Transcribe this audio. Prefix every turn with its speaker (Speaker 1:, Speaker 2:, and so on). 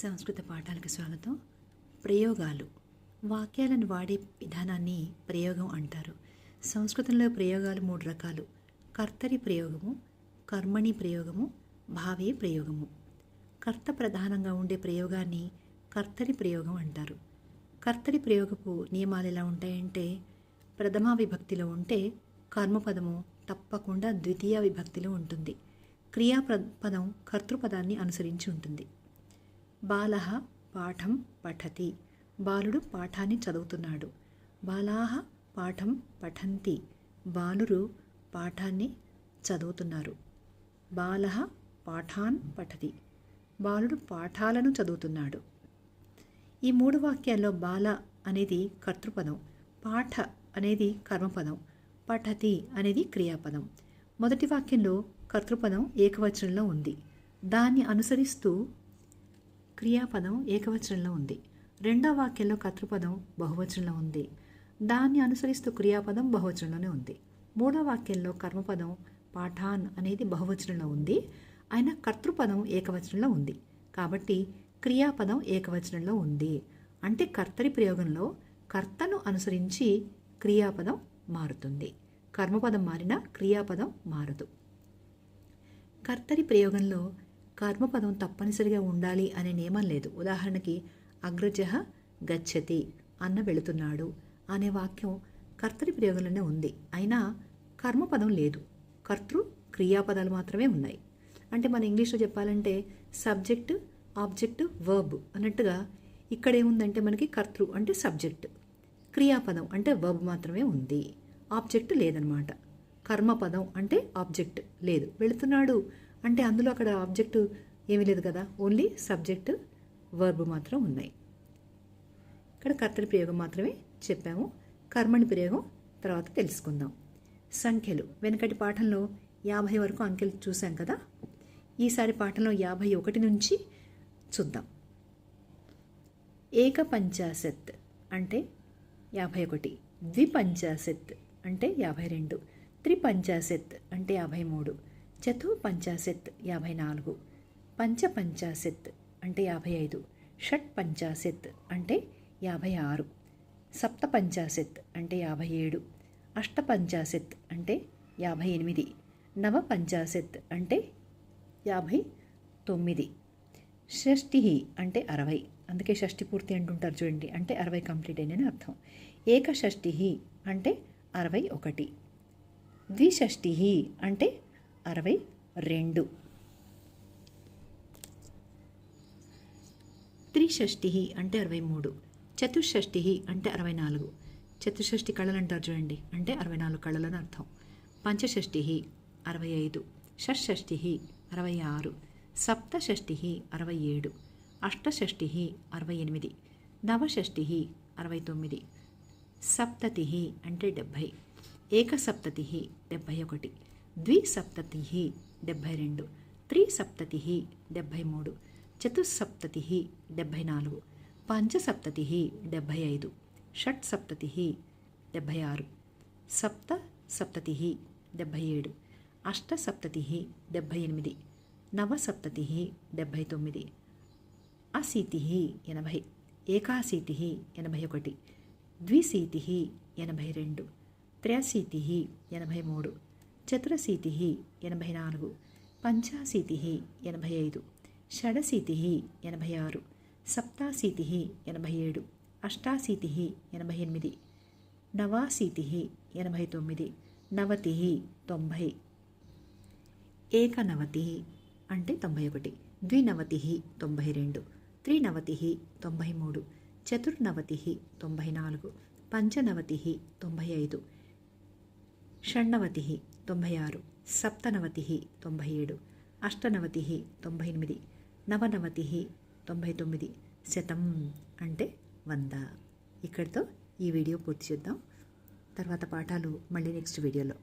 Speaker 1: సంస్కృత పాఠాలకు స్వాగతం. ప్రయోగాలు వాక్యాలను వాడే విధానాన్ని ప్రయోగం అంటారు. సంస్కృతంలో ప్రయోగాలు 3 రకాలు: కర్తరి ప్రయోగము, కర్మణి ప్రయోగము, భావే ప్రయోగము. కర్త ప్రధానంగా ఉండే ప్రయోగాన్ని కర్తరి ప్రయోగం అంటారు. కర్తరి ప్రయోగపు నియమాలు ఎలా ఉంటాయంటే, ప్రథమా విభక్తిలో ఉంటే కర్మపదము తప్పకుండా ద్వితీయ విభక్తిలో ఉంటుంది. క్రియాపదం కర్తృపదాన్ని అనుసరించి ఉంటుంది. బాలః పాఠం పఠతి, బాలుడు పాఠాన్ని చదువుతున్నాడు. బాలాః పాఠం పఠంతి, బాలురు పాఠాన్ని చదువుతున్నారు. బాలః పాఠాన్ పఠతి, బాలుడు పాఠాలను చదువుతున్నాడు. ఈ 3 వాక్యాల్లో బాల అనేది కర్తృపదం, పాఠ అనేది కర్మపదం, పఠతి అనేది క్రియాపదం. మొదటి వాక్యంలో కర్తృపదం ఏకవచనంలో ఉంది, దాన్ని అనుసరిస్తూ క్రియాపదం ఏకవచనంలో ఉంది. రెండో వాక్యంలో కర్తృపదం బహువచనంలో ఉంది, దాన్ని అనుసరిస్తూ క్రియాపదం బహువచనంలోనే ఉంది. మూడో వాక్యంలో కర్మపదం పాఠాన్ అనేది బహువచనంలో ఉంది, అయినా కర్తృపదం ఏకవచనంలో ఉంది. కాబట్టి క్రియాపదం ఏకవచనంలో ఉంది. అంటే కర్తరి ప్రయోగంలో కర్తను అనుసరించి క్రియాపదం మారుతుంది. కర్మపదం మారినా క్రియాపదం మారదు. కర్తరి ప్రయోగంలో కర్మపదం తప్పనిసరిగా ఉండాలి అనే నియమం లేదు. ఉదాహరణకి అగ్రజః గచ్చతి, అన్న వెళుతున్నాడు అనే వాక్యం కర్తరి ప్రయోగంలోనే ఉంది, అయినా కర్మపదం లేదు. కర్తృ క్రియాపదాలు మాత్రమే ఉన్నాయి. అంటే మన ఇంగ్లీష్లో చెప్పాలంటే సబ్జెక్ట్, ఆబ్జెక్ట్, వర్బ్ అన్నట్టుగా ఇక్కడ ఏముందంటే మనకి కర్తృ అంటే సబ్జెక్ట్, క్రియాపదం అంటే వర్బ్ మాత్రమే ఉంది, ఆబ్జెక్ట్ లేదనమాట. కర్మపదం అంటే ఆబ్జెక్ట్ లేదు. వెళుతున్నాడు అంటే అందులో అక్కడ ఆబ్జెక్టు ఏమీ లేదు కదా, ఓన్లీ సబ్జెక్టు వర్బ్ మాత్రం ఉన్నాయి. ఇక్కడ కర్తరి ప్రయోగం మాత్రమే చెప్పాము. కర్మణి ప్రయోగం తర్వాత తెలుసుకుందాం. సంఖ్యలు వెనకటి పాఠంలో 50 వరకు అంకెలు చూసాం కదా, ఈసారి పాఠంలో 51 నుంచి చూద్దాం. ఏకపంచాశత్ అంటే 51, ద్విపంచాశత్ అంటే 52, త్రిపంచాశత్ అంటే 53, చతుఃపంచాశత్ 54, పంచపంచాశత్ అంటే 55, షట్పంచాశత్ అంటే 56, సప్తపంచాశత్ అంటే 57, అష్టపంచాశత్ అంటే 58, నవపంచాశత్ అంటే 59, షష్ఠి అంటే 60, అందుకే షష్ఠి పూర్తి అంటుంటారు చూడండి, అంటే 60 కంప్లీట్ అయినని అర్థం. ఏకషష్ఠి అంటే 61, ద్విషష్ఠి అంటే 62, త్రిషష్ఠి అంటే 63, చతుషష్ఠి అంటే 64, చతుషష్ఠి కళలు అంటారు చూడండి, అంటే 64 కళలని అర్థం. పంచషష్ఠి 65, షష్ఠి 66, సప్తషష్ఠి 67, అష్టషష్ఠి 68, నవషష్ఠి 69, సప్తతి అంటే 70, ఏకసప్తతి 71, ద్విసప్తతి 72, త్రిసప్తతి 73, చతుస్సప్తతి 74, పంచసప్తతి 75, షట్సప్తతి 76, సప్తసప్తతి 77, అష్టసప్తతి 78, నవసప్తతి 79, అశీతి 80, ఏకాశీతి 81, ద్విశీతి 82, త్రయశీతి 83, చతురశీతి 84, పంచాశీతి 85, షడశీతి 86, సప్తాశీతి 87, అష్టాశీతి 88, నవాశీతి 89, నవతి 90, ఏకనవతి అంటే 91, ద్వినవతి 92, త్రినవతి 93, చతుర్నవతి 94, పంచనవతి 95, షణ్ణవతి 96, సప్తనవతి 97, అష్టనవతి 98, నవనవతి 99, శతం అంటే 100. ఇక్కడితో ఈ వీడియో పూర్తి చేద్దాం. తర్వాత పాఠాలు మళ్ళీ నెక్స్ట్ వీడియోలో.